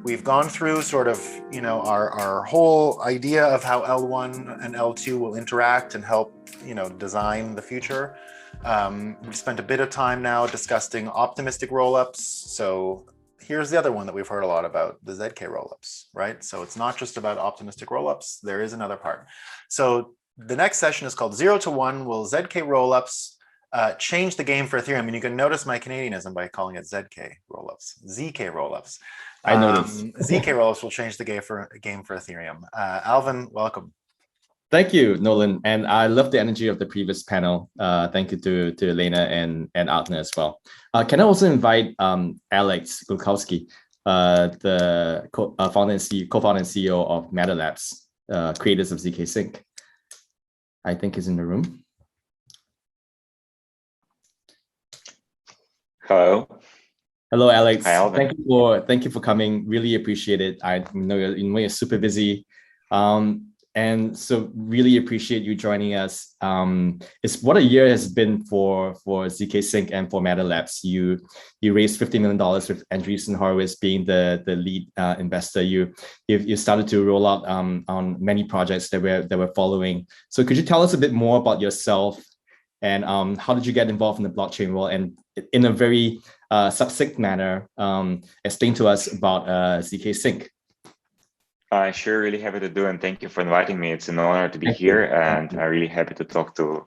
We've gone through sort of, our whole idea of how L1 and L2 will interact and help, design the future. We've spent a bit of time now discussing optimistic rollups. So here's the other one that we've heard a lot about, the zk rollups, right? So it's not just about optimistic rollups, there is another part. So the next session is called 0 to 1. Will zk rollups change the game for Ethereum? And you can notice my Canadianism by calling it zk rollups. I noticed. zk rollups will change the game for Ethereum. Alvin, welcome. Thank you, Nolan. And I love the energy of the previous panel. Thank you to Elena and Arthur as well. Can I also invite Alex Gluchowski, the co-founder and CEO of Matter Labs, creators of zkSync. I think he's in the room. Hello. Hello, Alex. Hi, Alvin. Thank you for coming. Really appreciate it. I know you're super busy. And so really appreciate you joining us. It's what a year has been for zkSync and for Matter Labs. You raised $50 million with Andreessen Horowitz being the lead investor. You started to roll out on many projects that we're following. So could you tell us a bit more about yourself and how did you get involved in the blockchain world, and in a very succinct manner, explain to us about zkSync. Sure, really happy to do, and thank you for inviting me. It's an honor to be here, and I'm really happy to talk to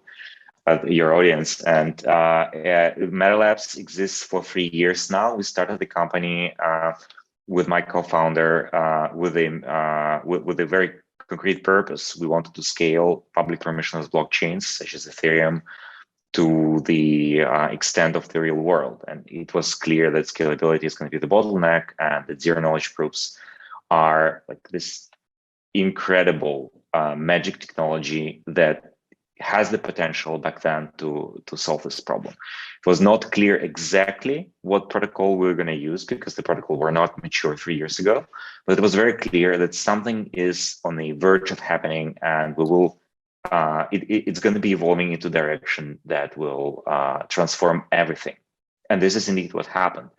your audience. And Matter Labs exists for 3 years now. We started the company with my co-founder with a very concrete purpose. We wanted to scale public permissionless blockchains such as Ethereum to the extent of the real world. And it was clear that scalability is going to be the bottleneck, and that zero knowledge proofs are like this incredible magic technology that has the potential back then to solve this problem. It was not clear exactly what protocol we were going to use because the protocol were not mature 3 years ago, but it was very clear that something is on the verge of happening, and we will it's going to be evolving into a direction that will transform everything. And this is indeed what happened.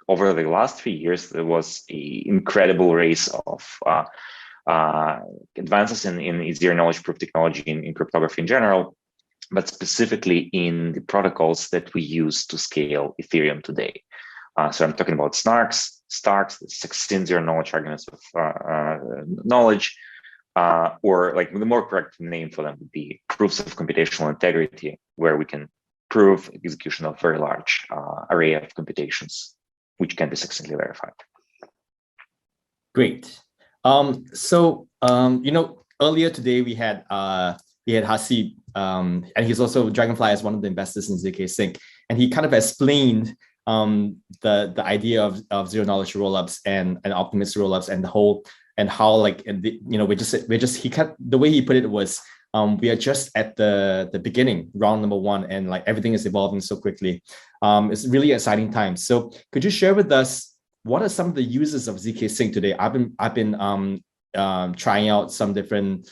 Over the last 3 years, there was an incredible race of advances in zero knowledge proof technology in cryptography in general, but specifically in the protocols that we use to scale Ethereum today. So I'm talking about SNARKs, STARKs, the succinct zero knowledge arguments of knowledge, or like the more correct name for them would be proofs of computational integrity, where we can prove execution of very large array of computations, which can be succinctly verified. Great. Earlier today we had Hasib, and he's also Dragonfly as one of the investors in zkSync, and he kind of explained the idea of zero knowledge rollups and optimistic rollups and the whole, and how the way he put it was, we are just at the beginning, round number 1, and like everything is evolving so quickly. It's really exciting times. So could you share with us what are some of the uses of zkSync today? I've been trying out some different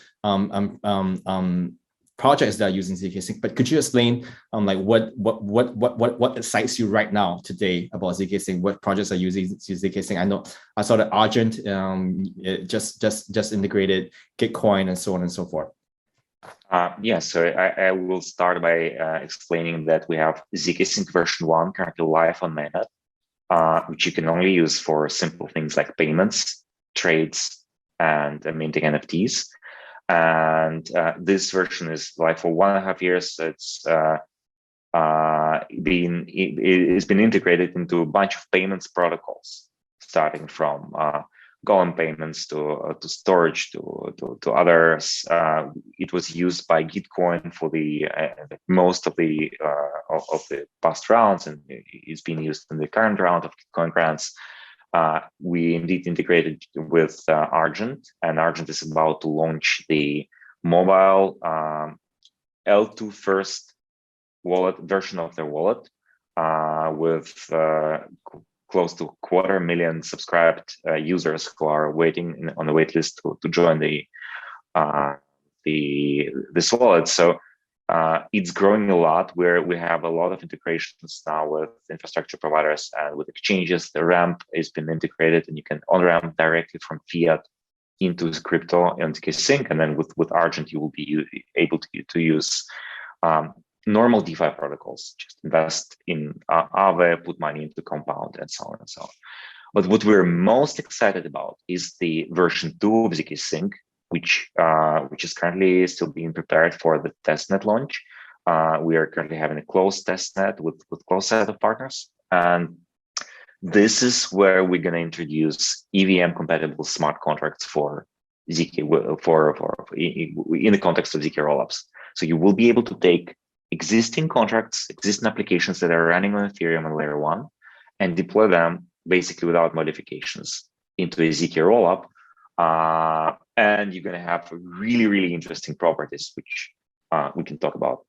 projects that are using zkSync, but could you explain what excites you right now today about zkSync? What projects are using zkSync? I know I saw that Argent just integrated Gitcoin and so on and so forth. So I will start by explaining that we have zkSync version 1 currently live on mainnet, which you can only use for simple things like payments, trades, and minting NFTs. And this version is live for 1.5 years. It's been integrated into a bunch of payments protocols, starting from Golem payments to storage to others. It was used by Gitcoin for the most of the past rounds, and it's being used in the current round of Gitcoin grants. We indeed integrated with Argent, and Argent is about to launch the mobile L2 first wallet version of their wallet with close to 250,000 subscribed users who are waiting on the wait list to join this wallet. So it's growing a lot, where we have a lot of integrations now with infrastructure providers and with exchanges. The ramp has been integrated, and you can on-ramp directly from fiat into crypto and zkSync. And then with Argent, you will be able to use normal DeFi protocols. Just invest in Aave, put money into Compound, and so on and so on. But what we're most excited about is the version 2 of zkSync, which is currently still being prepared for the testnet launch. We are currently having a closed testnet with close set of partners, and this is where we're going to introduce EVM compatible smart contracts for zk in the context of zk rollups. So you will be able to take existing contracts, existing applications that are running on Ethereum on layer 1, and deploy them basically without modifications into a zk rollup. And you're going to have really, really interesting properties, which we can talk about.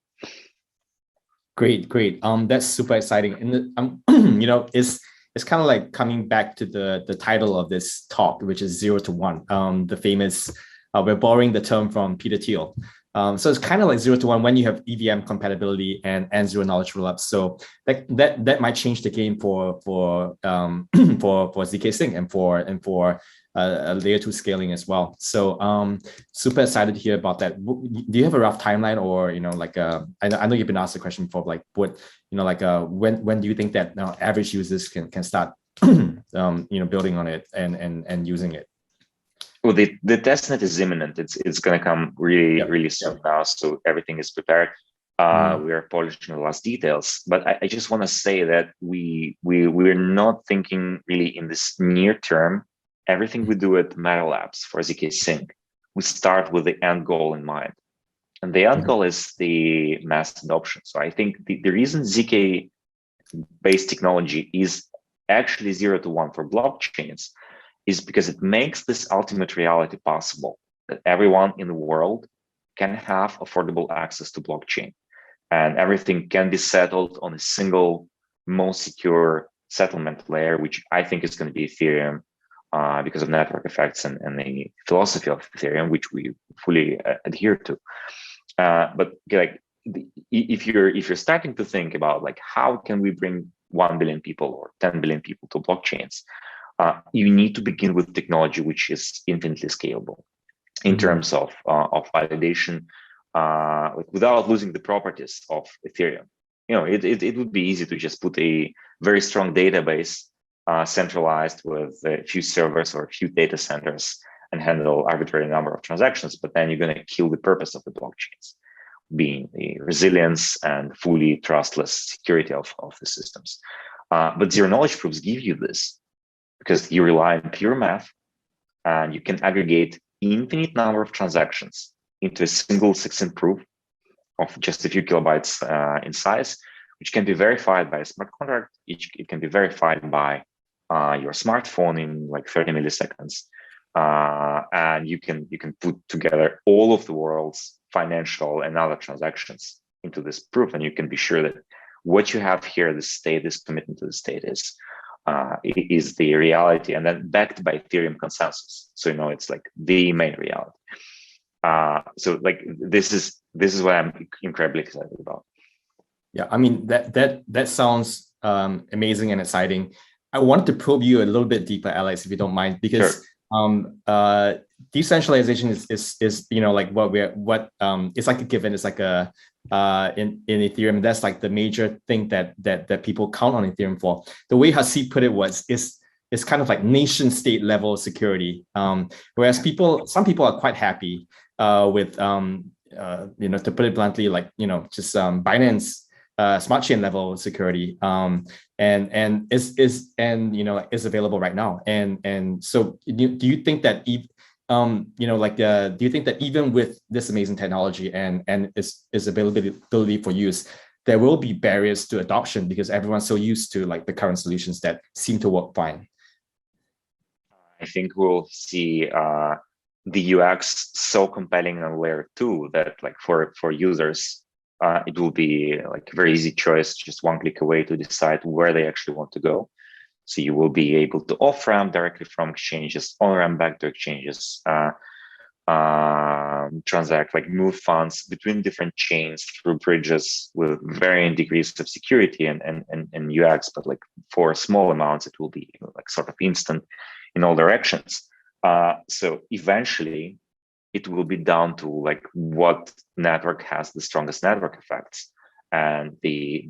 Great. That's super exciting. And you know, it's kind of like coming back to the title of this talk, which is 0 to 1. The famous, we're borrowing the term from Peter Thiel. So it's kind of like 0 to 1 when you have EVM compatibility and zero knowledge rollups. So that might change the game for zkSync and for layer 2 scaling as well. So super excited to hear about that. Do you have a rough timeline, or like I know you've been asked the question before, like what when do you think that average users can start building on it and using it? Well, the testnet is imminent. It's going to come really soon now. So everything is prepared. We are polishing the last details. But I just want to say that we're not thinking really in this near term. Everything we do at Meta Labs for zkSync, we start with the end goal in mind. And the end goal is the mass adoption. So I think the reason zk-based technology is actually 0 to 1 for blockchains is because it makes this ultimate reality possible, that everyone in the world can have affordable access to blockchain, and everything can be settled on a single, most secure settlement layer, which I think is going to be Ethereum, because of network effects and the philosophy of Ethereum, which we fully adhere to. But like, if you're starting to think about like how can we bring 1 billion people or 10 billion people to blockchains, you need to begin with technology which is infinitely scalable in terms of validation, without losing the properties of Ethereum. It would be easy to just put a very strong database centralized with a few servers or a few data centers and handle arbitrary number of transactions, but then you're going to kill the purpose of the blockchains, being the resilience and fully trustless security of the systems. But zero knowledge proofs give you this, because you rely on pure math, and you can aggregate infinite number of transactions into a single succinct proof of just a few kilobytes in size, which can be verified by a smart contract. It can be verified by your smartphone in like 30 milliseconds, and you can put together all of the world's financial and other transactions into this proof, and you can be sure that what you have here, the state, this commitment to the state is the reality, and then backed by Ethereum consensus. So it's like the main reality. So like this is what I'm incredibly excited about. Yeah, I mean that sounds amazing and exciting. I wanted to probe you a little bit deeper, Alex, if you don't mind, because decentralization is like it's like a given. It's like a in Ethereum, that's like the major thing that people count on Ethereum for. The way Haseeb put it was it's kind of like nation state level security, whereas some people are quite happy with to put it bluntly, like just Binance smart chain level security, and is available right now. And so do you think that do you think that even with this amazing technology and its availability for use, there will be barriers to adoption because everyone's so used to like the current solutions that seem to work fine? I think we'll see the UX so compelling on layer 2 that like for users, it will be like a very easy choice, just one click away to decide where they actually want to go. So you will be able to off-ramp directly from exchanges, on-ramp back to exchanges, transact, like move funds between different chains through bridges with varying degrees of security and UX, but like for small amounts, it will be like sort of instant in all directions. So eventually it will be down to like what network has the strongest network effects. And the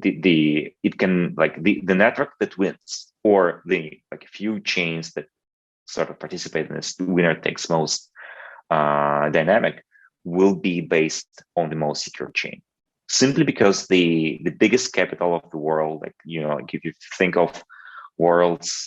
network that wins, or the like few chains that sort of participate in this winner takes most dynamic, will be based on the most secure chain. Simply because the biggest capital of the world, like like if you think of world's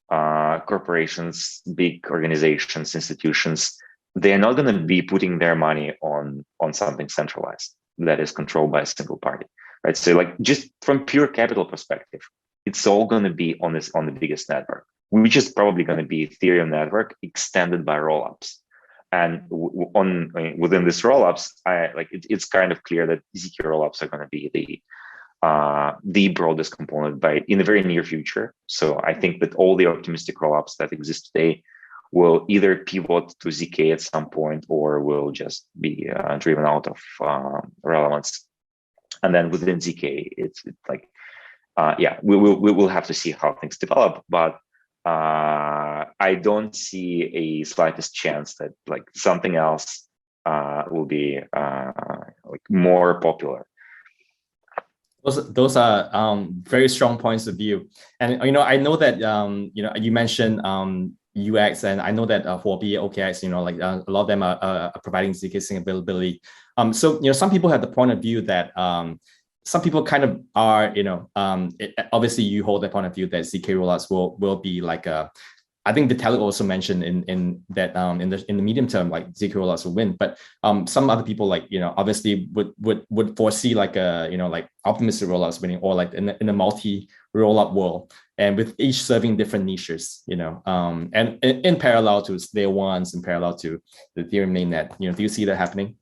corporations, big organizations, institutions, they are not going to be putting their money on something centralized that is controlled by a single party, right? So like just from pure capital perspective, it's all going to be on the biggest network, which is probably going to be Ethereum network extended by rollups. And within this rollups, it's kind of clear that zk rollups are going to be the broadest component in the very near future. So I think that all the optimistic rollups that exist today will either pivot to zk at some point, or will just be driven out of relevance. And then within zk, it's like, we will have to see how things develop, but I don't see a slightest chance that like something else will be like more popular. Those are very strong points of view. And I know that you mentioned UX, and I know that Huobi, OKX, a lot of them are providing zkSync availability. So some people have the point of view that some people kind of are, obviously you hold the point of view that zk rollups will be like I think Vitalik also mentioned in that in the medium term, like zk rollups will win. But some other people, like obviously would foresee like like optimistic rollups winning, or like in a multi rollup world, and with each serving different niches, and in parallel to layer ones, in parallel to the Ethereum mainnet. Do you see that happening?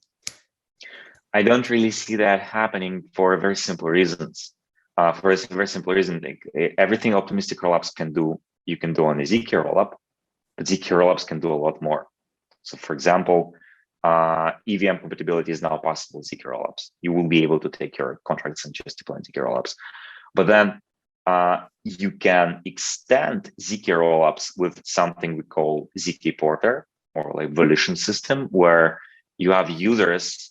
I don't really see that happening for very simple reasons. For a very simple reason, like everything optimistic rollups can do, you can do on a zk rollup, but zk rollups can do a lot more. So for example, EVM compatibility is now possible with zk rollups. You will be able to take your contracts and just deploy zk rollups. But then you can extend zk rollups with something we call zk porter, or like volition system, where you have users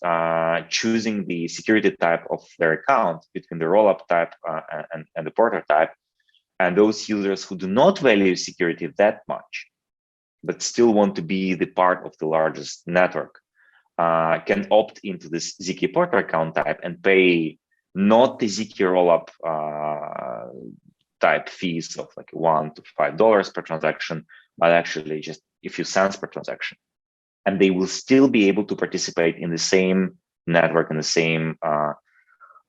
choosing the security type of their account between the rollup type and the porter type. And those users who do not value security that much, but still want to be the part of the largest network, can opt into this zk porter account type and pay not the zk rollup type fees of like $1 to $5 per transaction, but actually just a few cents per transaction. And they will still be able to participate in the same network, in the same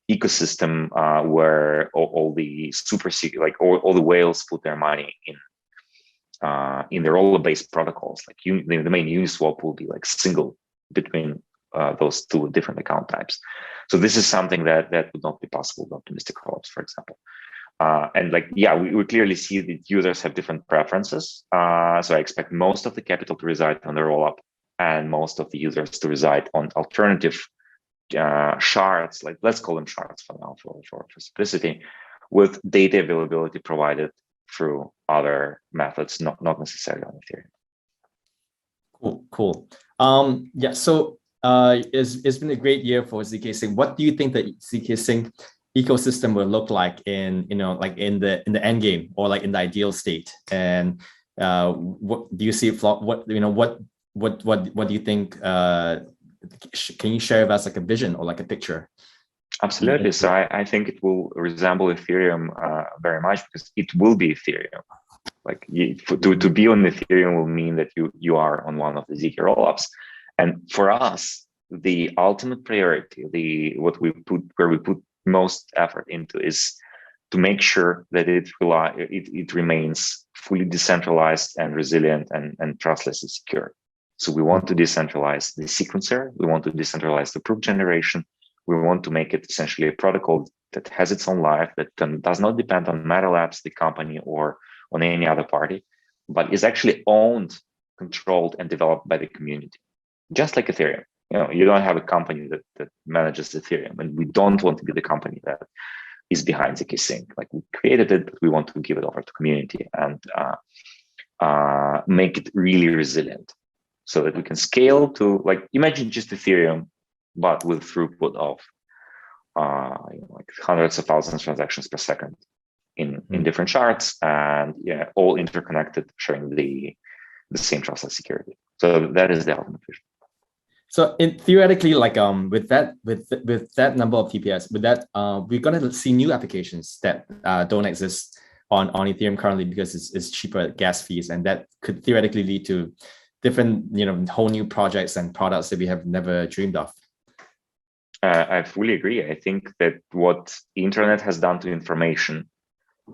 ecosystem where all the super secret, like all the whales put their money in the roller-based protocols. Like the main Uniswap will be like single between those two different account types. So this is something that would not be possible with optimistic rollups, for example. And like, yeah, we clearly see that users have different preferences. So I expect most of the capital to reside on the rollup, and most of the users to reside on alternative shards, like let's call them shards for now, for simplicity, with data availability provided through other methods, not necessarily on Ethereum. Cool. Yeah. So it's been a great year for zkSync. What do you think the zkSync ecosystem will look like in like in the end game, or like in the ideal state? And what do you see? What do you think? Can you share with us like a vision or like a picture? Absolutely. So I think it will resemble Ethereum very much, because it will be Ethereum. Like to be on Ethereum will mean that you are on one of the zk rollups. And for us, the ultimate priority, where we put most effort into, is to make sure that it remains fully decentralized and resilient and trustless and secure. So we want to decentralize the sequencer. We want to decentralize the proof generation. We want to make it essentially a protocol that has its own life, that does not depend on Matter Labs, the company, or on any other party, but is actually owned, controlled, and developed by the community, just like Ethereum. You don't have a company that manages Ethereum, and we don't want to be the company that is behind zkSync. Like, we created it, but we want to give it over to community and make it really resilient, so that we can scale to, like, imagine just Ethereum, but with throughput of like hundreds of thousands of transactions per second in different shards, and all interconnected, sharing the same trustless security. So that is the ultimate vision. So theoretically, like with that number of TPS, with that we're gonna see new applications that don't exist on Ethereum currently, because it's cheaper gas fees, and that could theoretically lead to different, whole new projects and products that we have never dreamed of. I fully agree. I think that what the internet has done to information,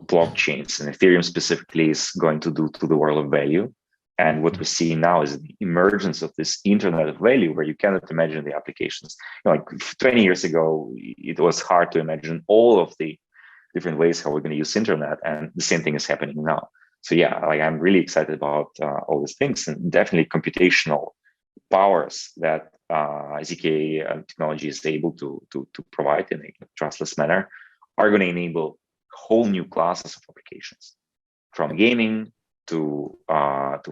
blockchains, and Ethereum specifically, is going to do to the world of value. And what we're seeing now is the emergence of this internet of value, where you cannot imagine the applications. Like 20 years ago, it was hard to imagine all of the different ways how we're going to use internet, and the same thing is happening now. So yeah, like, I'm really excited about all these things, and definitely computational powers that zk technology is able to provide in a trustless manner are going to enable whole new classes of applications, from gaming to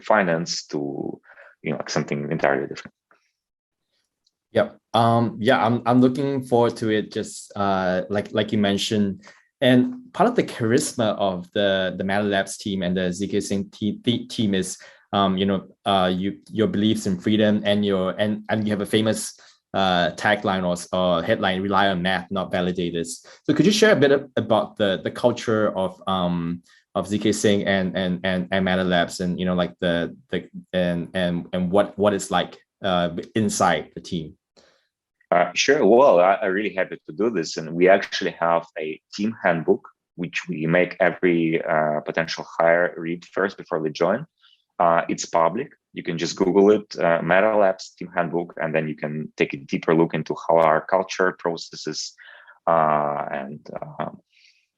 finance to like something entirely different. Yep. I'm looking forward to it. Just like you mentioned, and part of the charisma of the Matter Labs team and the zkSync team is your beliefs in freedom, and you have a famous tagline or headline: "Rely on math, not validators." So could you share a bit about the culture of zkSync and Matter Labs, and like and what it's like inside the team? Sure. Well, I'm really happy to do this, and we actually have a team handbook which we make every potential hire read first before they join. It's public. You can just Google it, Matter Labs Team Handbook, and then you can take a deeper look into how our culture, processes, and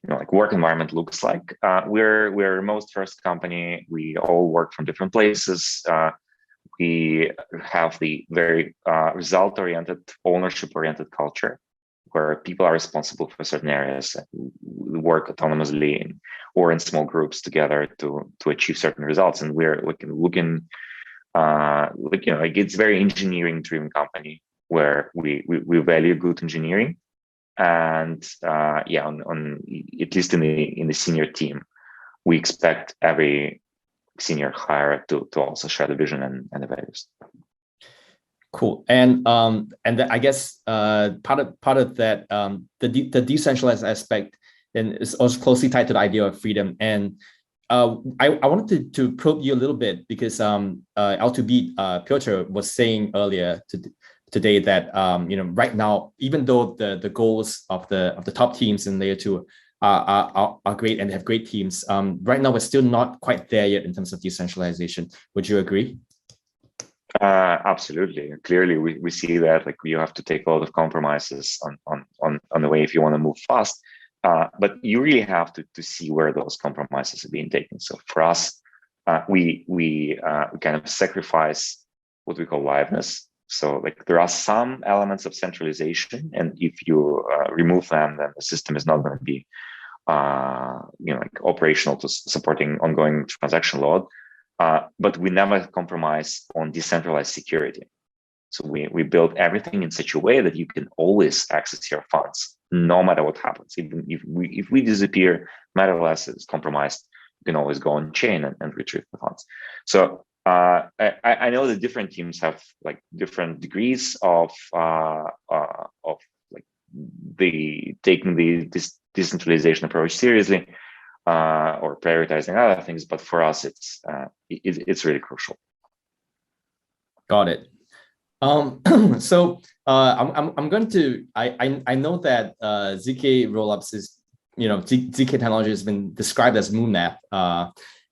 like work environment looks like. We're a remote first company. We all work from different places. We have the very result-oriented, ownership-oriented culture, where people are responsible for certain areas, we work autonomously or in small groups together to achieve certain results. And we're looking like it's very engineering-driven company, where we value good engineering. And on at least in the senior team, we expect every senior hire to also share the vision and the values. Cool. And I guess part of that, the decentralized aspect, and is also closely tied to the idea of freedom. And I wanted to probe you a little bit, because L2B Piotr was saying earlier today that right now, even though the goals of the top teams in layer 2 are great and have great teams, right now we're still not quite there yet in terms of decentralization. Would you agree? Absolutely. Clearly, we see that, like, you have to take a lot of compromises on the way if you want to move fast. But you really have to see where those compromises are being taken. So for us, we kind of sacrifice what we call liveness. So, like, there are some elements of centralization, and if you remove them, then the system is not going to be like operational to supporting ongoing transaction load. But we never compromise on decentralized security. So we build everything in such a way that you can always access your funds, no matter what happens. Even if we disappear, Matter Labs is compromised, you can always go on chain and retrieve the funds. So I know that different teams have like different degrees of like taking this decentralization approach seriously, or prioritizing other things. But for us, it's really crucial. Got it. So I'm going to I know that zk Rollups is zk technology has been described as moon math,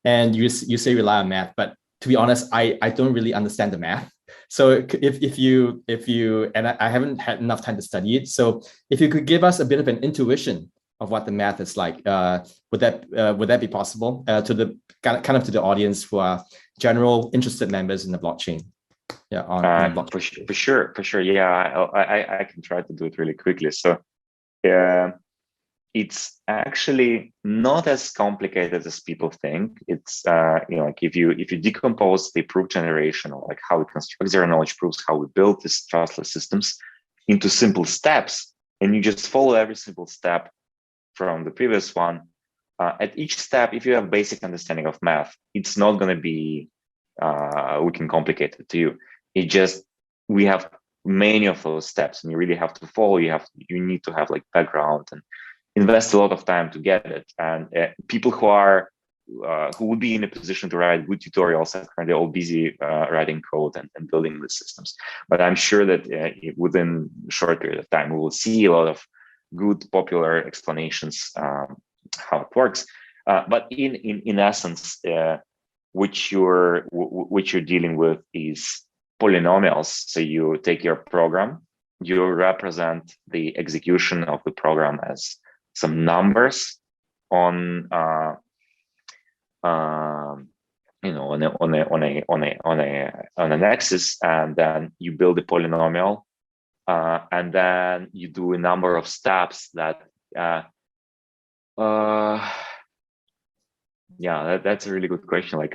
and you say rely on math, but to be honest, I don't really understand the math. So if you and I haven't had enough time to study it, so if you could give us a bit of an intuition of what the math is like, would that be possible to the kind of to the audience who are general interested members in the blockchain? Yeah, on the blockchain. For sure. Yeah, I can try to do it really quickly. So it's actually not as complicated as people think. It's like if you decompose the proof generation, or like how we construct zero knowledge proofs, how we build these trustless systems into simple steps, and you just follow every simple step from the previous one. At each step, if you have basic understanding of math, it's not going to be looking complicated to you. It just, we have many of those steps, and you really have to follow. You need to have like background and invest a lot of time to get it. And people who would be in a position to write good tutorials are currently all busy writing code and building the systems. But I'm sure that within a short period of time, we will see a lot of good popular explanations how it works. But in essence, which you're dealing with is polynomials. So you take your program, you represent the execution of the program as some numbers on an axis, and then you build a polynomial, and then you do a number of steps that yeah, that's a really good question. Like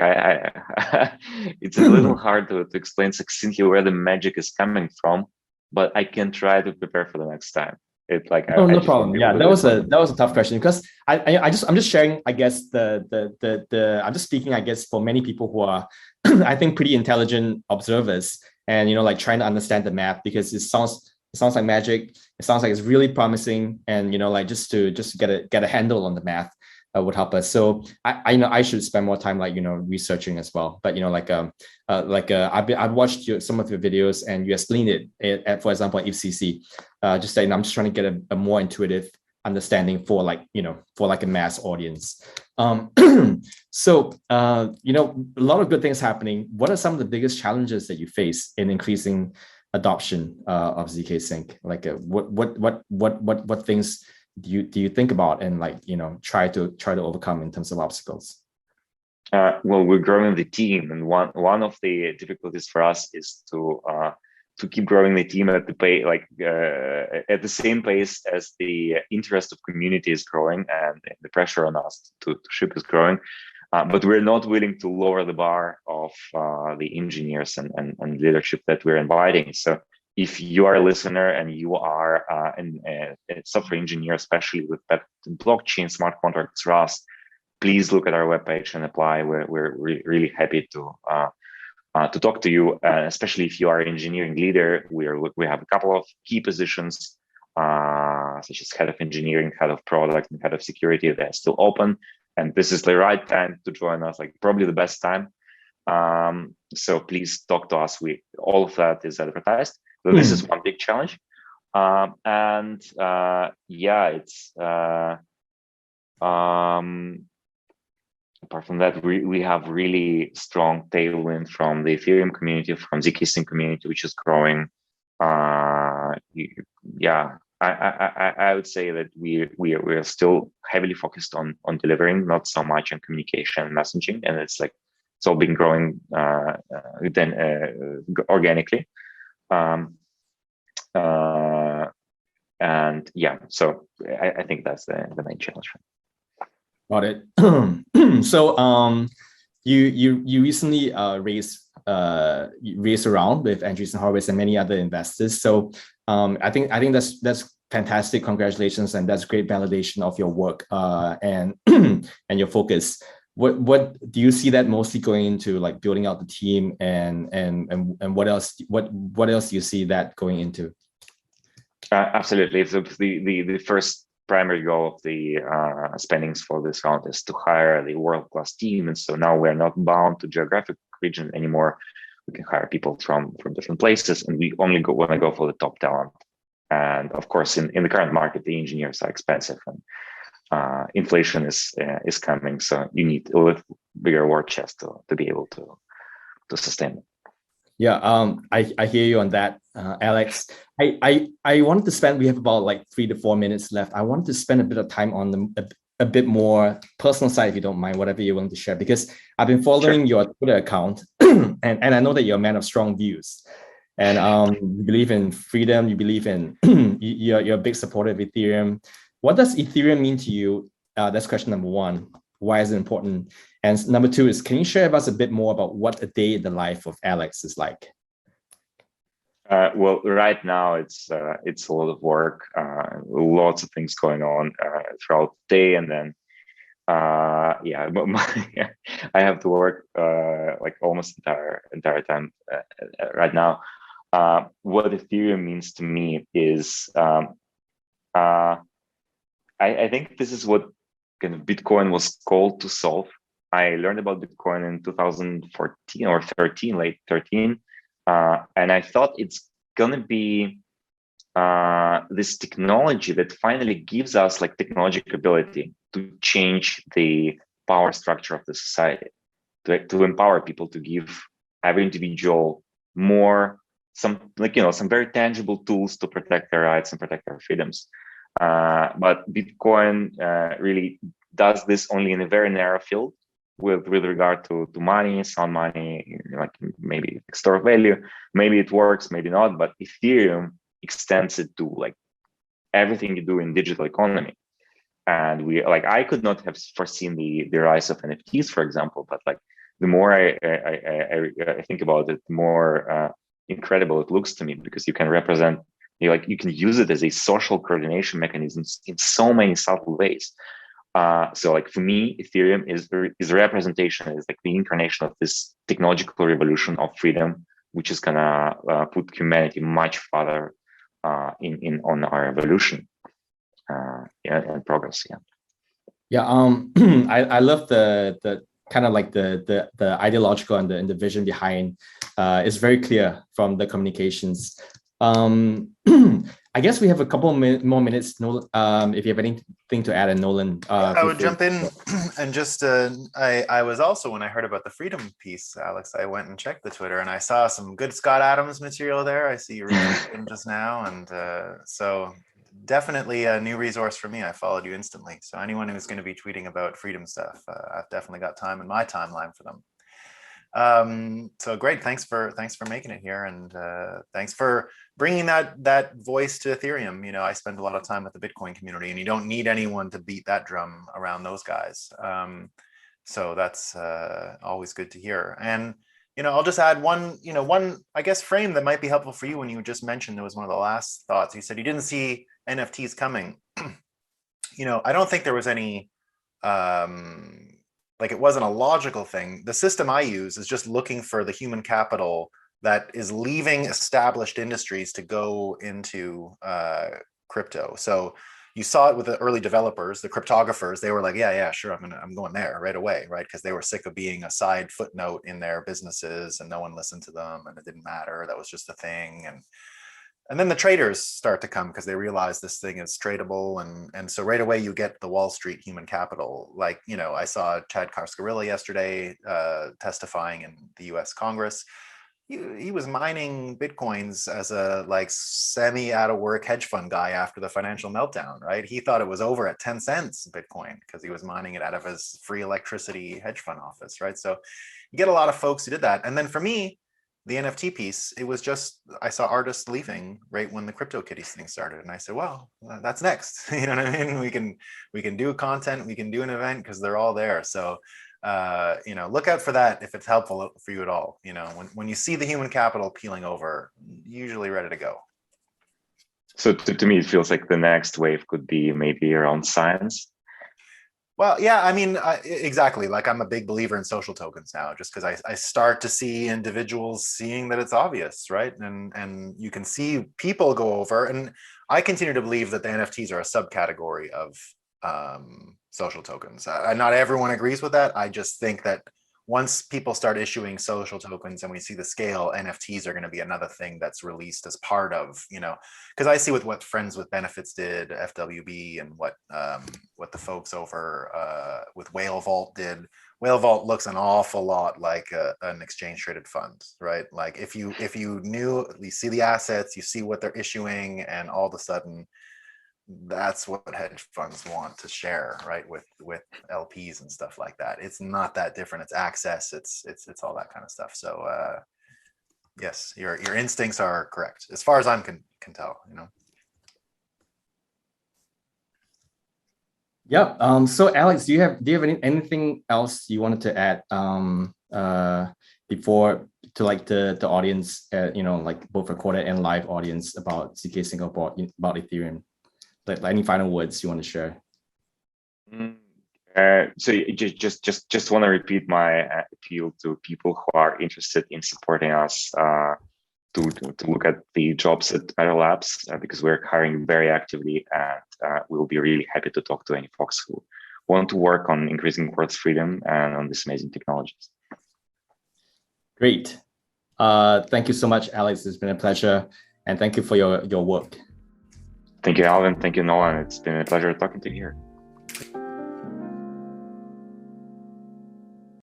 it's a little hard to explain succinctly where the magic is coming from, but I can try to prepare for the next time. It's like no problem. Yeah, that was a tough question, because I'm just sharing, I guess, I'm just speaking, I guess, for many people who are I think pretty intelligent observers, and like trying to understand the math, because it sounds like magic. It sounds like it's really promising, and like just to get a handle on the math would help us. So I should spend more time researching as well. But I've watched some of your videos, and you explained it at, for example, at FCC. Just saying, I'm just trying to get a more intuitive understanding for a mass audience. So a lot of good things happening. What are some of the biggest challenges that you face in increasing adoption of zkSync? Like what things do you think about and try to overcome in terms of obstacles? Well, we're growing the team, and one of the difficulties for us is to keep growing the team at the pace, at the same pace as the interest of community is growing and the pressure on us to ship is growing. But we're not willing to lower the bar of the engineers and leadership that we're inviting. So if you are a listener and you are a software engineer, especially with blockchain, smart contracts, Rust, please look at our webpage and apply. We're really happy to talk to you, especially if you are an engineering leader. We have a couple of key positions, such as head of engineering, head of product, and head of security. They're still open, and this is the right time to join us, like probably the best time. So please talk to us. All of that is advertised. So this is one big challenge. It's apart from that, we have really strong tailwind from the Ethereum community, from zkSync community, which is growing. I would say that we are still heavily focused on delivering, not so much on communication and messaging, and it's all been growing organically. So I think that's the main challenge. Got it. So you recently raised a round with Andreessen Horowitz and many other investors. So I think that's fantastic. Congratulations, and that's great validation of your work and and your focus. What do you see that mostly going into, like building out the team, and what else do you see that going into? Absolutely. So the first primary goal of the spendings for this round is to hire the world-class team, and so now we're not bound to geographic region anymore. We can hire people from different places, and we only want to go for the top talent. And of course, in the current market, the engineers are expensive, and inflation is coming, so you need a little bigger war chest to be able to sustain it. Yeah, I hear you on that, Alex. I wanted to spend. We have about like 3 to 4 minutes left. I wanted to spend a bit of time on a bit more personal side, if you don't mind, whatever you're willing to share, because I've been following Sure. your Twitter account, and I know that you're a man of strong views, and you believe in freedom. You believe in you're a big supporter of Ethereum. What does Ethereum mean to you? That's question number one. Why is it important? And number two is, can you share with us a bit more about what a day in the life of Alex is like? Well, right now it's a lot of work, lots of things going on throughout the day, and then yeah, but I have to work like almost entire time right now. What Ethereum means to me is I think this is what kind of Bitcoin was called to solve. I learned about Bitcoin in 2014 or 13, late 13, and I thought it's gonna be this technology that finally gives us like technological ability to change the power structure of the society, to empower people, to give every individual more some some very tangible tools to protect their rights and protect their freedoms. But Bitcoin really does this only in a very narrow field with regard to money, sound money, like maybe store of value. Maybe it works, maybe not. But Ethereum extends it to like everything you do in digital economy. And we I could not have foreseen the rise of NFTs, for example. But like the more I think about it, the more incredible it looks to me, because you can represent you can use it as a social coordination mechanism in so many subtle ways. So like for me, Ethereum is a representation, is like the incarnation of this technological revolution of freedom, which is gonna put humanity much farther in on our evolution and progress. Yeah. Yeah, I love the kind of like the ideological and the vision behind. It's very clear from the communications. I guess we have a couple more minutes. If you have anything to add, and Nolan, I would jump in and just I was also, when I heard about the freedom piece, Alex, I went and checked the Twitter and I saw some good Scott Adams material there. I see you retweeted him just now, and so definitely a new resource for me. I followed you instantly. So anyone who's going to be tweeting about freedom stuff, I've definitely got time in my timeline for them. So great, thanks for making it here, and thanks for bringing that voice to Ethereum. I spend a lot of time with the Bitcoin community, and you don't need anyone to beat that drum around those guys. So that's always good to hear. And I'll just add one I guess frame that might be helpful for you. When you just mentioned, it was one of the last thoughts, you said you didn't see NFTs coming. I don't think there was any it wasn't a logical thing. The system I use is just looking for the human capital that is leaving established industries to go into crypto. So you saw it with the early developers, the cryptographers. They were like, yeah, sure, I'm going there right away, right? Because they were sick of being a side footnote in their businesses, and no one listened to them, and it didn't matter. That was just a thing. And then the traders start to come because they realize this thing is tradable. And so right away you get the Wall Street human capital. I saw Chad Cascarilla yesterday testifying in the US Congress. He was mining Bitcoins as a semi out of work hedge fund guy after the financial meltdown, right? He thought it was over at 10 cents Bitcoin because he was mining it out of his free electricity hedge fund office, right? So you get a lot of folks who did that. And then for me, the NFT piece, it was just, I saw artists leaving right when the CryptoKitties thing started. And I said, well, that's next. You know what I mean? We can do content, we can do an event because they're all there. So, look out for that if it's helpful for you at all. When you see the human capital peeling over, usually ready to go. So to me, it feels like the next wave could be maybe around science. Well, yeah, I mean, exactly. I'm a big believer in social tokens now, just because I start to see individuals seeing that it's obvious, right? And you can see people go over, and I continue to believe that the NFTs are a subcategory of social tokens. Not everyone agrees with that. I just think that once people start issuing social tokens and we see the scale, NFTs are going to be another thing that's released as part of, because I see with what Friends with Benefits did, FWB, and what the folks over with Whale Vault did, Whale Vault looks an awful lot like an exchange traded fund, right? Like if you you see the assets, you see what they're issuing, and all of a sudden, that's what hedge funds want to share, right? With LPs and stuff like that. It's not that different. It's access. It's all that kind of stuff. So yes, your instincts are correct as far as I can tell. You know. Yeah. So Alex, do you have anything else you wanted to add before to like the audience, you know, like both recorded and live audience about zkSync about Ethereum? Like any final words you want to share? So just want to repeat my appeal to people who are interested in supporting us to look at the jobs at Metal Labs, because we're hiring very actively, and we'll be really happy to talk to any folks who want to work on increasing quartz freedom and on these amazing technologies. Great. Thank you so much, Alex. It's been a pleasure, and thank you for your work. Thank you, Alvin. Thank you, Nolan. It's been a pleasure talking to you here.